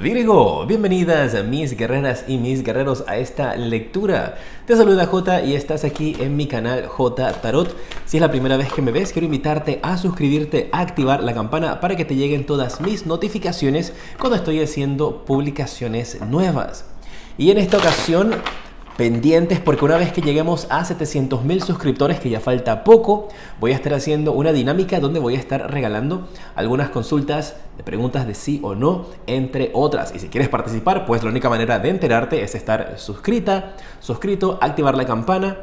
Virgo, bienvenidas a mis guerreras y mis guerreros a esta lectura. Te saluda J y estás aquí en mi canal J Tarot. Si es la primera vez que me ves, quiero invitarte a suscribirte, a activar la campana para que te lleguen todas mis notificaciones cuando estoy haciendo publicaciones nuevas. Y en esta ocasión, pendientes porque una vez que lleguemos a 700,000 suscriptores, que ya falta poco, voy a estar haciendo una dinámica donde voy a estar regalando algunas consultas de preguntas de sí o no, entre otras. Y si quieres participar, pues la única manera de enterarte es estar suscrito, activar la campana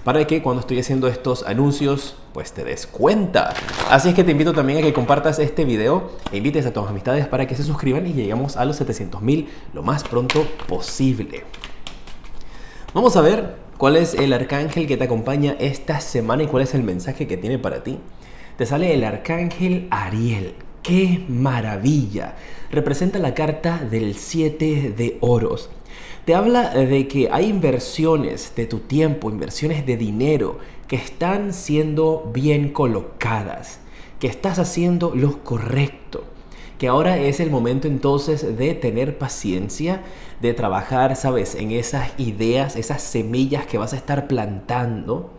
para que cuando estoy haciendo estos anuncios pues te des cuenta. Así es que te invito también a que compartas este video e invites a tus amistades para que se suscriban y lleguemos a los 700,000 lo más pronto posible. Vamos a ver cuál es el arcángel que te acompaña esta semana y cuál es el mensaje que tiene para ti. Te sale el arcángel Ariel. ¡Qué maravilla! Representa la carta del 7 de oros. Te habla de que hay inversiones de tu tiempo, inversiones de dinero que están siendo bien colocadas, que estás haciendo lo correcto. Que ahora es el momento entonces de tener paciencia, de trabajar, ¿sabes?, en esas ideas, esas semillas que vas a estar plantando.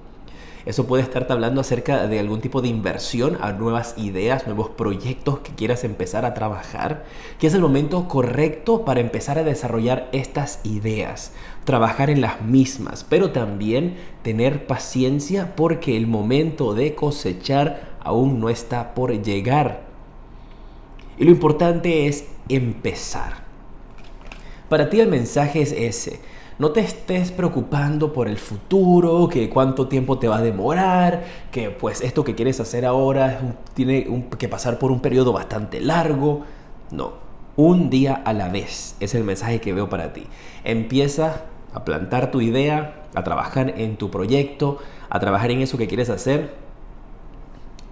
Eso puede estarte hablando acerca de algún tipo de inversión a nuevas ideas, nuevos proyectos que quieras empezar a trabajar, que es el momento correcto para empezar a desarrollar estas ideas, trabajar en las mismas, pero también tener paciencia porque el momento de cosechar aún no está por llegar. Y lo importante es empezar. Para ti el mensaje es ese. No te estés preocupando por el futuro, que cuánto tiempo te va a demorar, que pues esto que quieres hacer ahora tiene que pasar por un periodo bastante largo. No, un día a la vez es el mensaje que veo para ti. Empieza a plantar tu idea, a trabajar en tu proyecto, a trabajar en eso que quieres hacer.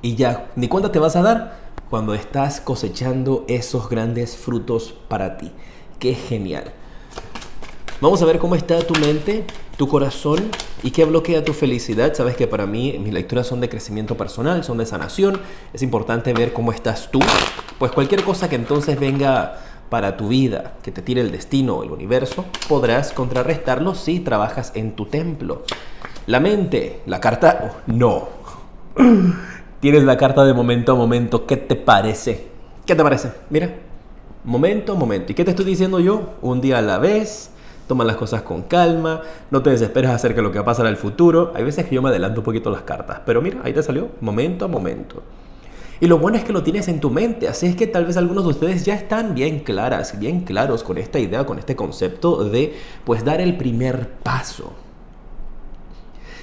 Y ya, ni cuenta te vas a dar cuando estás cosechando esos grandes frutos para ti. ¡Qué genial! Vamos a ver cómo está tu mente, tu corazón y qué bloquea tu felicidad. Sabes que para mí mis lecturas son de crecimiento personal, son de sanación. Es importante ver cómo estás tú. Pues cualquier cosa que entonces venga para tu vida, que te tire el destino o el universo, podrás contrarrestarlo si trabajas en tu templo. La mente, la carta, no. Tienes la carta de momento a momento. ¿Qué te parece? ¿Qué te parece? Mira, momento a momento. ¿Y qué te estoy diciendo yo? Un día a la vez. Toma las cosas con calma. No te desesperes acerca de lo que va a pasar al futuro. Hay veces que yo me adelanto un poquito las cartas. Pero mira, ahí te salió momento a momento. Y lo bueno es que lo tienes en tu mente. Así es que tal vez algunos de ustedes ya están bien claros con esta idea, con este concepto de pues dar el primer paso.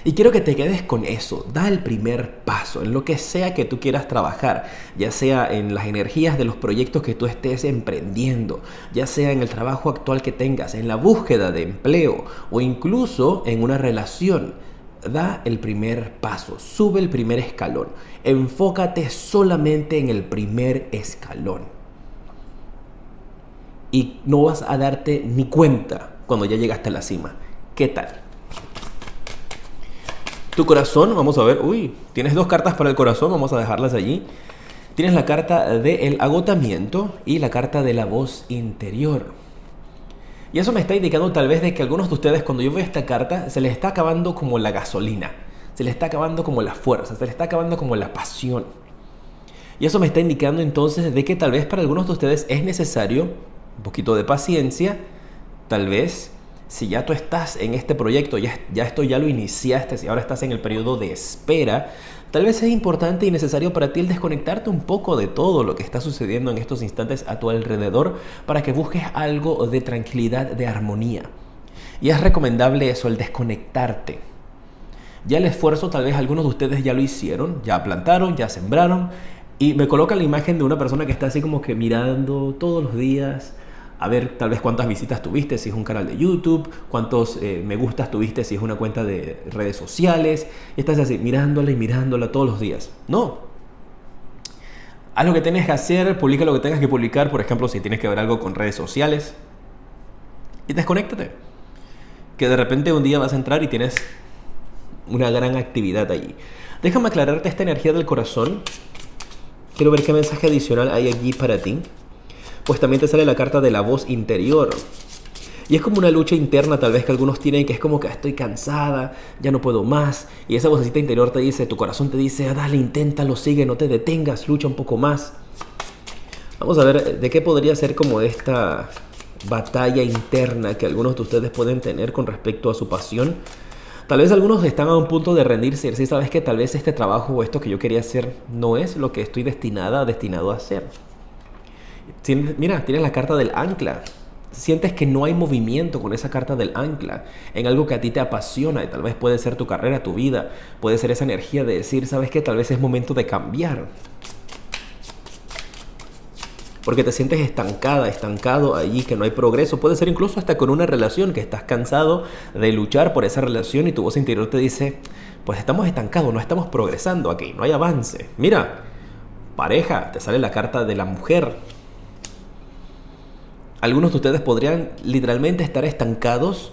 Y quiero que te quedes con eso, da el primer paso en lo que sea que tú quieras trabajar, ya sea en las energías de los proyectos que tú estés emprendiendo, ya sea en el trabajo actual que tengas, en la búsqueda de empleo o incluso en una relación. Da el primer paso, sube el primer escalón, enfócate solamente en el primer escalón. Y no vas a darte ni cuenta cuando ya llegaste a la cima. ¿Qué tal? Tu corazón, vamos a ver, tienes dos cartas para el corazón, vamos a dejarlas allí. Tienes la carta del agotamiento y la carta de la voz interior. Y eso me está indicando tal vez de que algunos de ustedes cuando yo veo esta carta se les está acabando como la gasolina, se les está acabando como la fuerza, se les está acabando como la pasión. Y eso me está indicando entonces de que tal vez para algunos de ustedes es necesario un poquito de paciencia, tal vez. Si ya tú estás en este proyecto, ya lo iniciaste, si ahora estás en el periodo de espera, tal vez es importante y necesario para ti el desconectarte un poco de todo lo que está sucediendo en estos instantes a tu alrededor para que busques algo de tranquilidad, de armonía. Y es recomendable eso, el desconectarte. Ya el esfuerzo, tal vez algunos de ustedes ya lo hicieron, ya plantaron, ya sembraron, y me coloca la imagen de una persona que está así como que mirando todos los días, a ver tal vez cuántas visitas tuviste si es un canal de YouTube, cuántos me gustas tuviste si es una cuenta de redes sociales. Y estás así mirándola y mirándola todos los días. No. Haz lo que tienes que hacer, publica lo que tengas que publicar. Por ejemplo, si tienes que ver algo con redes sociales. Y desconéctate. Que de repente un día vas a entrar y tienes una gran actividad allí. Déjame aclararte esta energía del corazón. Quiero ver qué mensaje adicional hay allí para ti. pues también te sale la carta de la voz interior. Y es como una lucha interna tal vez que algunos tienen, que es como que estoy cansada, ya no puedo más. Y esa vocecita interior te dice, tu corazón te dice, dale, inténtalo, sigue, no te detengas, lucha un poco más. Vamos a ver de qué podría ser como esta batalla interna que algunos de ustedes pueden tener con respecto a su pasión. Tal vez algunos están a un punto de rendirse, si sabes que tal vez este trabajo o esto que yo quería hacer no es lo que estoy destinado a hacer. Mira, tienes la carta del ancla. Sientes que no hay movimiento con esa carta del ancla en algo que a ti te apasiona, y tal vez puede ser tu carrera, tu vida, puede ser esa energía de decir, ¿sabes qué? Tal vez es momento de cambiar. Porque te sientes estancada, estancado allí, que no hay progreso. Puede ser incluso hasta con una relación, que estás cansado de luchar por esa relación y tu voz interior te dice, pues estamos estancados, no estamos progresando aquí, no hay avance. Mira, pareja, te sale la carta de la mujer. Algunos de ustedes podrían literalmente estar estancados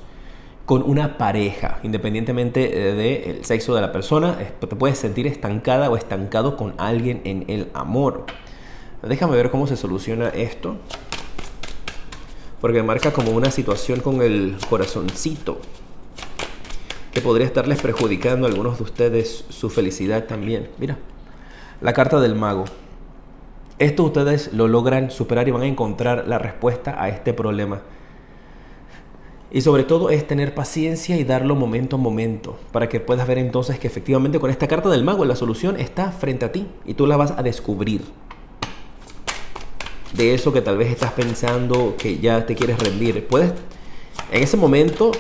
con una pareja, independientemente del sexo de la persona. Te puedes sentir estancada o estancado con alguien en el amor. Déjame ver cómo se soluciona esto, porque marca como una situación con el corazoncito que podría estarles perjudicando a algunos de ustedes su felicidad también. Mira, la carta del mago. Esto ustedes lo logran superar y van a encontrar la respuesta a este problema. Y sobre todo es tener paciencia y darlo momento a momento, para que puedas ver entonces que efectivamente con esta carta del mago la solución está frente a ti y tú la vas a descubrir. De eso que tal vez estás pensando que ya te quieres rendir. En ese momento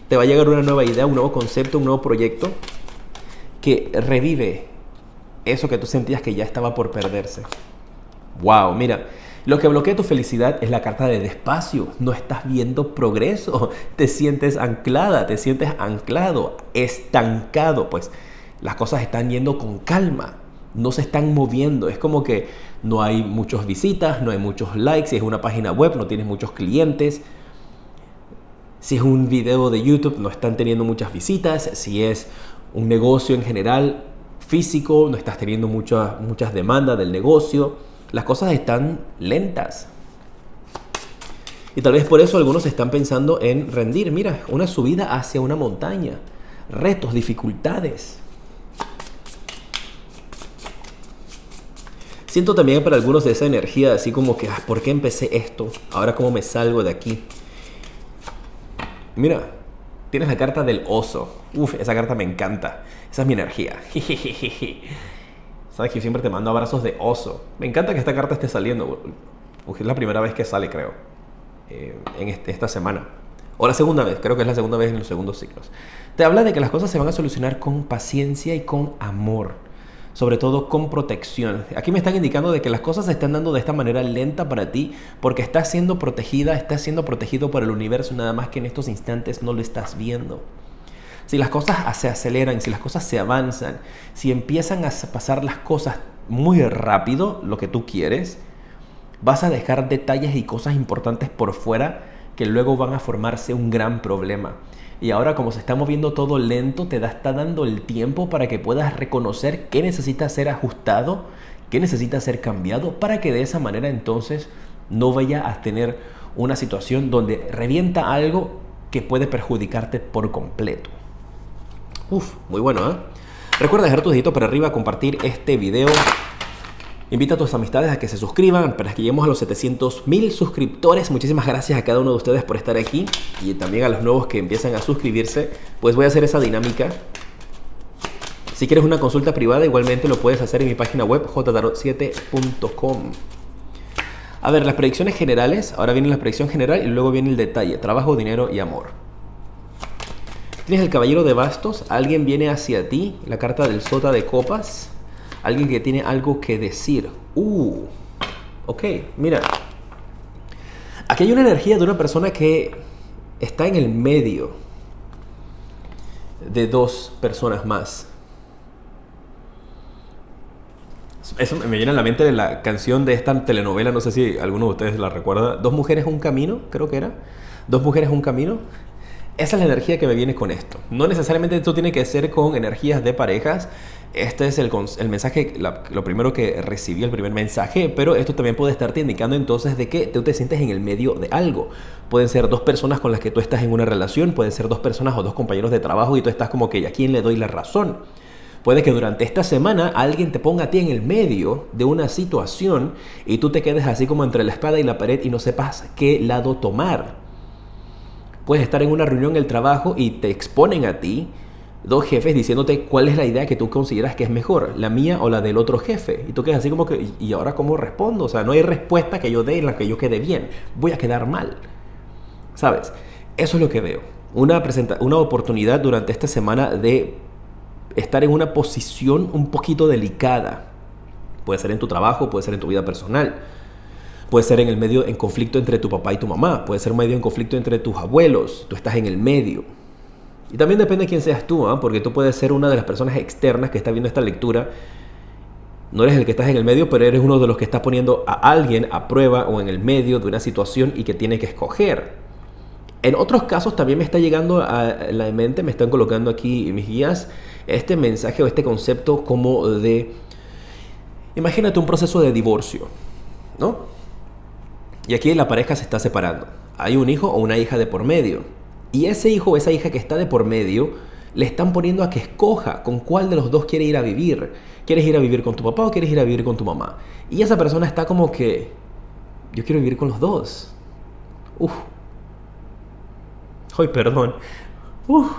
te va a llegar una nueva idea, un nuevo concepto, un nuevo proyecto que revive eso que tú sentías que ya estaba por perderse. Wow, mira, lo que bloquea tu felicidad es la carta de despacio. No estás viendo progreso, te sientes anclada, te sientes anclado, estancado. Pues las cosas están yendo con calma, no se están moviendo. Es como que no hay muchas visitas, no hay muchos likes. Si es una página web, no tienes muchos clientes. Si es un video de YouTube, no están teniendo muchas visitas. Si es un negocio en general físico, no estás teniendo muchas demandas del negocio. Las cosas están lentas. Y tal vez por eso algunos están pensando en rendir. Mira, una subida hacia una montaña. Retos, dificultades. Siento también para algunos de esa energía así como que, ¿por qué empecé esto? Ahora cómo me salgo de aquí. Mira, tienes la carta del oso. Uf, esa carta me encanta. Esa es mi energía. Sabes que yo siempre te mando abrazos de oso. Me encanta que esta carta esté saliendo. Es la primera vez que sale, creo, en esta semana. O la segunda vez, creo que es la segunda vez en los segundos ciclos. Te habla de que las cosas se van a solucionar con paciencia y con amor. Sobre todo con protección. Aquí me están indicando de que las cosas se están dando de esta manera lenta para ti, porque estás siendo protegida, estás siendo protegido por el universo, nada más que en estos instantes no lo estás viendo. Si las cosas se aceleran, si las cosas se avanzan, si empiezan a pasar las cosas muy rápido, lo que tú quieres, vas a dejar detalles y cosas importantes por fuera que luego van a formarse un gran problema. Y ahora, como se está moviendo todo lento, está dando el tiempo para que puedas reconocer qué necesita ser ajustado, qué necesita ser cambiado, para que de esa manera entonces no vaya a tener una situación donde revienta algo que puede perjudicarte por completo. Uf, muy bueno, ¿eh? Recuerda dejar tu dedito para arriba, compartir este video. Invita a tus amistades a que se suscriban para que lleguemos a los 700,000 suscriptores. Muchísimas gracias a cada uno de ustedes por estar aquí. Y también a los nuevos que empiezan a suscribirse. Pues voy a hacer esa dinámica. Si quieres una consulta privada, igualmente lo puedes hacer en mi página web, jtarot7.com. A ver, las predicciones generales. Ahora viene la predicción general y luego viene el detalle. Trabajo, dinero y amor. Tienes el caballero de bastos. Alguien viene hacia ti. La carta del sota de copas. Alguien que tiene algo que decir. Ok, mira. Aquí hay una energía de una persona que está en el medio de dos personas más. Eso me viene a la mente de la canción de esta telenovela, no sé si alguno de ustedes la recuerda. Dos mujeres, un camino, creo que era. Dos mujeres, un camino. Esa es la energía que me viene con esto. No necesariamente esto tiene que ser con energías de parejas. Este es el mensaje, lo primero que recibí, el primer mensaje, pero esto también puede estarte indicando entonces de que tú te sientes en el medio de algo. Pueden ser dos personas con las que tú estás en una relación, pueden ser dos personas o dos compañeros de trabajo y tú estás como que, ¿a quién le doy la razón? Puede que durante esta semana alguien te ponga a ti en el medio de una situación y tú te quedes así como entre la espada y la pared y no sepas qué lado tomar. Puedes estar en una reunión en el trabajo y te exponen a ti dos jefes diciéndote cuál es la idea que tú consideras que es mejor, la mía o la del otro jefe. Y tú quedas así como que, ¿y ahora cómo respondo? O sea, no hay respuesta que yo dé en la que yo quede bien. Voy a quedar mal. ¿Sabes? Eso es lo que veo. Una oportunidad durante esta semana de estar en una posición un poquito delicada. Puede ser en tu trabajo, puede ser en tu vida personal. Puede ser en el medio, en conflicto entre tu papá y tu mamá. Puede ser medio en conflicto entre tus abuelos. Tú estás en el medio. Y también depende de quién seas tú, ¿eh? Porque tú puedes ser una de las personas externas que está viendo esta lectura. No eres el que estás en el medio, pero eres uno de los que está poniendo a alguien a prueba o en el medio de una situación y que tiene que escoger. En otros casos también me está llegando a la mente, me están colocando aquí mis guías, este mensaje o este concepto como de... Imagínate un proceso de divorcio, ¿no? Y aquí la pareja se está separando. Hay un hijo o una hija de por medio. Y ese hijo o esa hija que está de por medio le están poniendo a que escoja con cuál de los dos quiere ir a vivir. ¿Quieres ir a vivir con tu papá o quieres ir a vivir con tu mamá? Y esa persona está como que, yo quiero vivir con los dos. Uf. Ay, perdón. Uf.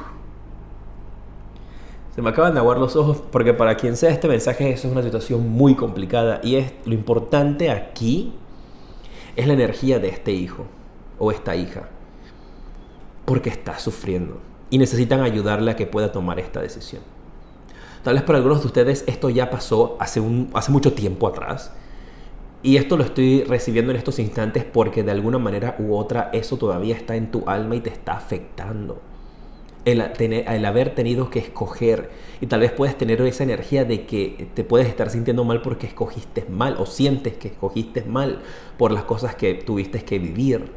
Se me acaban de aguar los ojos porque para quien sea este mensaje eso es una situación muy complicada. Y es lo importante aquí es la energía de este hijo o esta hija. Porque está sufriendo y necesitan ayudarle a que pueda tomar esta decisión. Tal vez para algunos de ustedes esto ya pasó hace mucho tiempo atrás y esto lo estoy recibiendo en estos instantes porque de alguna manera u otra eso todavía está en tu alma y te está afectando. El haber tenido que escoger y tal vez puedes tener esa energía de que te puedes estar sintiendo mal porque escogiste mal o sientes que escogiste mal por las cosas que tuviste que vivir.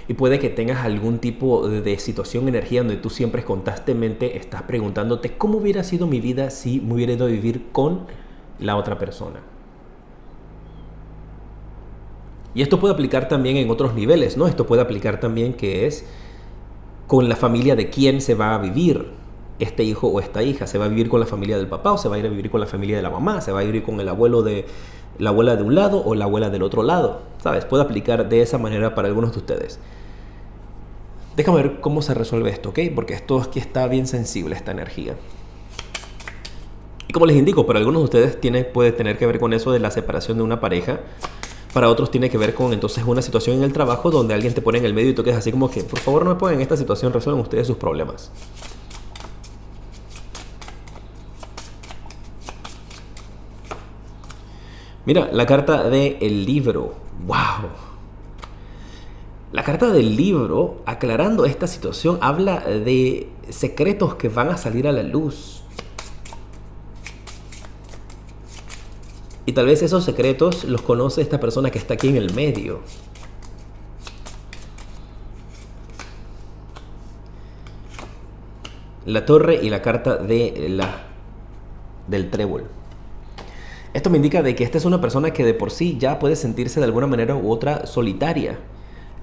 Y puede que tengas algún tipo de situación, energía, donde tú siempre constantemente estás preguntándote cómo hubiera sido mi vida si me hubiera ido a vivir con la otra persona. Y esto puede aplicar también en otros niveles, ¿no? Esto puede aplicar también que es con la familia de quién se va a vivir este hijo o esta hija. ¿Se va a vivir con la familia del papá o se va a ir a vivir con la familia de la mamá? ¿Se va a vivir con el abuelo de la abuela de un lado o la abuela del otro lado? ¿Sabes? Puede aplicar de esa manera para algunos de ustedes. Déjame ver cómo se resuelve esto, ¿ok? Porque esto aquí está bien sensible, esta energía. Y como les indico, para algunos de ustedes puede tener que ver con eso de la separación de una pareja. Para otros tiene que ver con entonces una situación en el trabajo donde alguien te pone en el medio y tú quedas así como que, por favor no me pongan en esta situación, resuelvan ustedes sus problemas. Mira, la carta del libro. ¡Wow! La carta del libro, aclarando esta situación, habla de secretos que van a salir a la luz. Y tal vez esos secretos los conoce esta persona que está aquí en el medio. La torre y la carta del trébol. Esto me indica de que esta es una persona que de por sí ya puede sentirse de alguna manera u otra solitaria.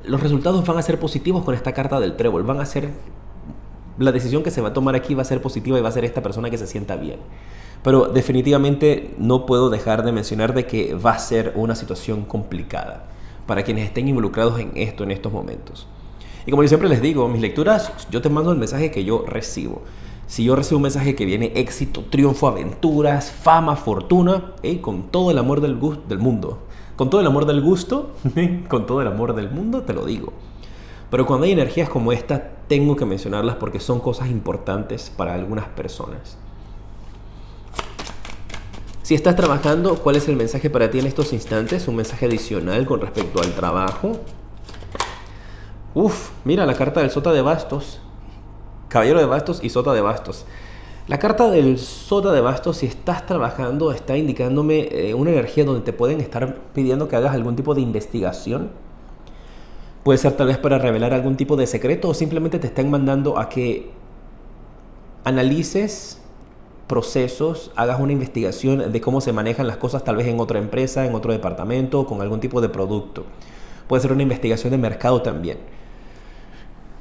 Los resultados van a ser positivos con esta carta del trébol. La decisión que se va a tomar aquí va a ser positiva y va a ser esta persona que se sienta bien. Pero definitivamente no puedo dejar de mencionar de que va a ser una situación complicada para quienes estén involucrados en esto en estos momentos. Y como yo siempre les digo, mis lecturas, yo te mando el mensaje que yo recibo. Si yo recibo un mensaje que viene éxito, triunfo, aventuras, fama, fortuna, con todo el amor del mundo. Con todo el amor del gusto, con todo el amor del mundo, te lo digo. Pero cuando hay energías como esta, tengo que mencionarlas porque son cosas importantes para algunas personas. Si estás trabajando, ¿cuál es el mensaje para ti en estos instantes? Un mensaje adicional con respecto al trabajo. Mira la carta del Sota de Bastos. Caballero de Bastos y Sota de Bastos. La carta del Sota de Bastos, si estás trabajando, está indicándome una energía donde te pueden estar pidiendo que hagas algún tipo de investigación Puede ser tal vez para revelar algún tipo de secreto o simplemente te están mandando a que analices procesos, hagas una investigación de cómo se manejan las cosas tal vez en otra empresa, en otro departamento, con algún tipo de producto. Puede ser una investigación de mercado también.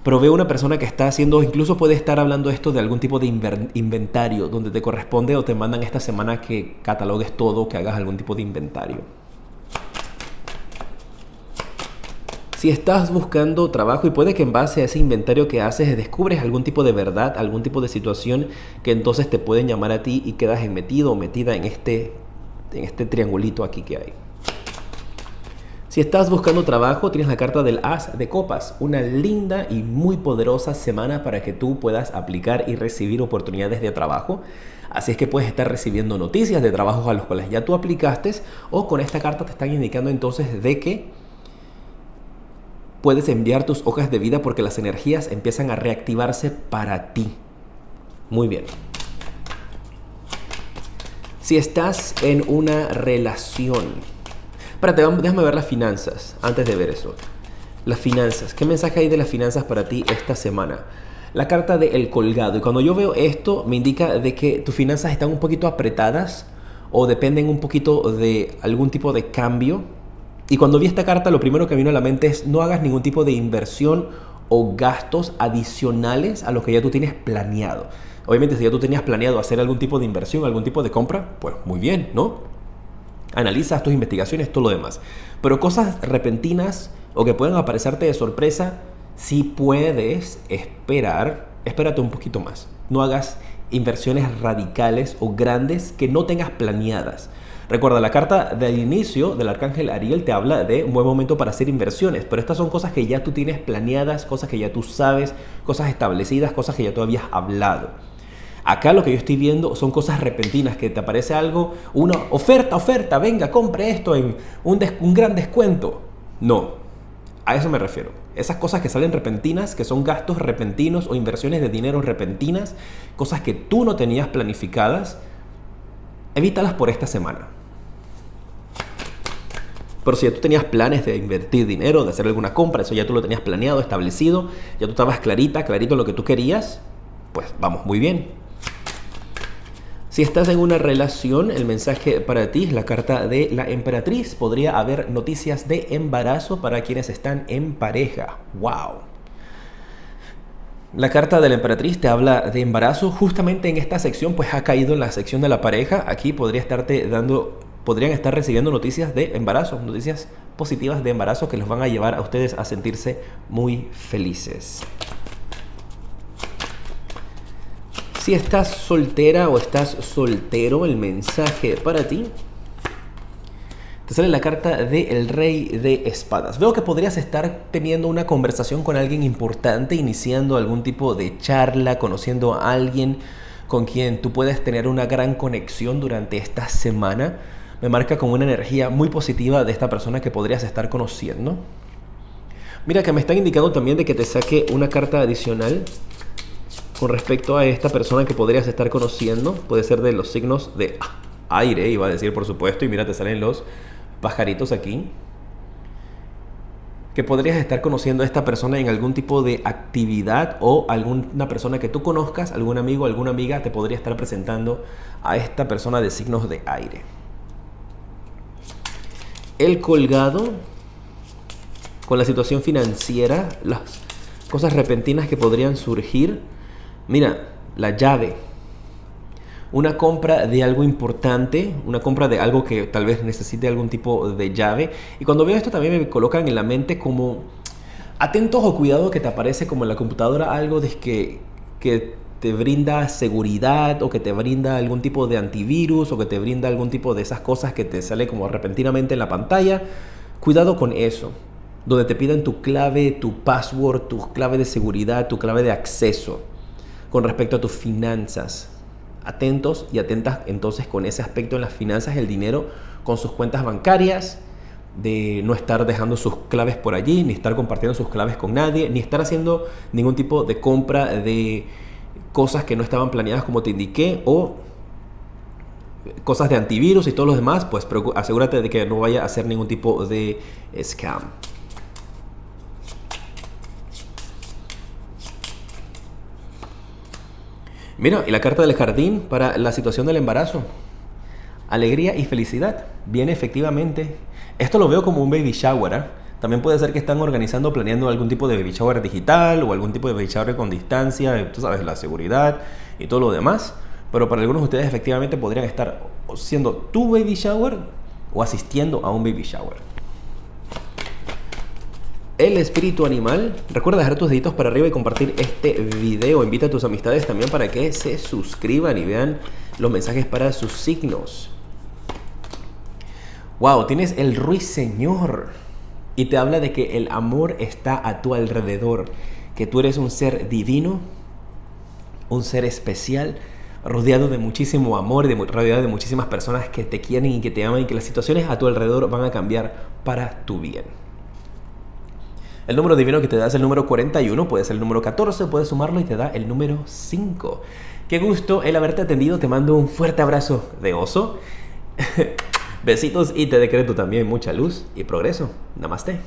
Pero veo una persona que está haciendo, incluso puede estar hablando esto de algún tipo de inventario, donde te corresponde o te mandan esta semana que catalogues todo, que hagas algún tipo de inventario. Si estás buscando trabajo y puede que en base a ese inventario que haces descubres algún tipo de verdad, algún tipo de situación que entonces te pueden llamar a ti y quedas metido o metida en este triangulito aquí que hay. Si estás buscando trabajo, tienes la carta del As de Copas, una linda y muy poderosa semana para que tú puedas aplicar y recibir oportunidades de trabajo. Así es que puedes estar recibiendo noticias de trabajos a los cuales ya tú aplicaste, o con esta carta te están indicando entonces de que puedes enviar tus hojas de vida porque las energías empiezan a reactivarse para ti. Muy bien. Si estás en una relación, espérate, déjame ver las finanzas antes de ver eso. Las finanzas. ¿Qué mensaje hay de las finanzas para ti esta semana? La carta de El Colgado. Y cuando yo veo esto, me indica de que tus finanzas están un poquito apretadas o dependen un poquito de algún tipo de cambio. Y cuando vi esta carta, lo primero que vino a la mente es no hagas ningún tipo de inversión o gastos adicionales a lo que ya tú tienes planeado. Obviamente, si ya tú tenías planeado hacer algún tipo de inversión, algún tipo de compra, pues muy bien, ¿no? Analizas tus investigaciones, todo lo demás. Pero cosas repentinas o que puedan aparecerte de sorpresa, si puedes esperar, espérate un poquito más. No hagas inversiones radicales o grandes que no tengas planeadas. Recuerda, la carta del inicio del Arcángel Ariel te habla de un buen momento para hacer inversiones, pero estas son cosas que ya tú tienes planeadas, cosas que ya tú sabes, cosas establecidas, cosas que ya tú habías hablado. Acá lo que yo estoy viendo son cosas repentinas, que te aparece algo, una oferta, venga, compre esto en un gran descuento. No, a eso me refiero. Esas cosas que salen repentinas, que son gastos repentinos o inversiones de dinero repentinas, cosas que tú no tenías planificadas, evítalas por esta semana. Pero si ya tú tenías planes de invertir dinero, de hacer alguna compra, eso ya tú lo tenías planeado, establecido, ya tú estabas clarito en lo que tú querías, pues vamos, muy bien. Si estás en una relación, el mensaje para ti es la carta de la Emperatriz. Podría haber noticias de embarazo para quienes están en pareja. ¡Wow! La carta de la Emperatriz te habla de embarazo. Justamente en esta sección, pues ha caído en la sección de la pareja. Aquí podrían estar recibiendo noticias de embarazo, noticias positivas de embarazo que los van a llevar a ustedes a sentirse muy felices. Si estás soltera o estás soltero, el mensaje para ti te sale la carta del Rey de Espadas. Veo que podrías estar teniendo una conversación con alguien importante, iniciando algún tipo de charla, conociendo a alguien con quien tú puedes tener una gran conexión durante esta semana. Me marca como una energía muy positiva de esta persona que podrías estar conociendo. Mira que me están indicando también de que te saque una carta adicional con respecto a esta persona que podrías estar conociendo. Puede ser de los signos de aire, iba a decir, por supuesto. Y mira, te salen los pajaritos aquí. Que podrías estar conociendo a esta persona en algún tipo de actividad, o alguna persona que tú conozcas, algún amigo, alguna amiga, te podría estar presentando a esta persona de signos de aire. El Colgado, con la situación financiera, las cosas repentinas que podrían surgir. Mira, la llave. Una compra de algo importante, una compra de algo que tal vez necesite algún tipo de llave. Y cuando veo esto también me colocan en la mente como atentos o cuidado, que te aparece como en la computadora algo de que te brinda seguridad, o que te brinda algún tipo de antivirus, o que te brinda algún tipo de esas cosas que te sale como repentinamente en la pantalla. Cuidado con eso, donde te piden tu clave, tu password, tu clave de seguridad, tu clave de acceso con respecto a tus finanzas. Atentos y atentas entonces con ese aspecto en las finanzas, el dinero, con sus cuentas bancarias, de no estar dejando sus claves por allí, ni estar compartiendo sus claves con nadie, ni estar haciendo ningún tipo de compra de cosas que no estaban planeadas como te indiqué, o cosas de antivirus y todos los demás. Pues asegúrate de que no vaya a hacer ningún tipo de scam. Mira, y la carta del jardín para la situación del embarazo. Alegría y felicidad. Viene efectivamente. Esto lo veo como un baby shower, ¿eh? También puede ser que están organizando, planeando algún tipo de baby shower digital o algún tipo de baby shower con distancia, tú sabes, la seguridad y todo lo demás. Pero para algunos de ustedes efectivamente podrían estar siendo tu baby shower o asistiendo a un baby shower. El espíritu animal. Recuerda dejar tus deditos para arriba y compartir este video. Invita a tus amistades también para que se suscriban y vean los mensajes para sus signos. Wow, tienes el ruiseñor. Y te habla de que el amor está a tu alrededor. Que tú eres un ser divino, un ser especial, rodeado de muchísimo amor, rodeado de muchísimas personas que te quieren y que te aman y que las situaciones a tu alrededor van a cambiar para tu bien. El número divino que te da es el número 41, puede ser el número 14, puedes sumarlo y te da el número 5. Qué gusto el haberte atendido, te mando un fuerte abrazo de oso. Besitos y te decreto también mucha luz y progreso. Namaste.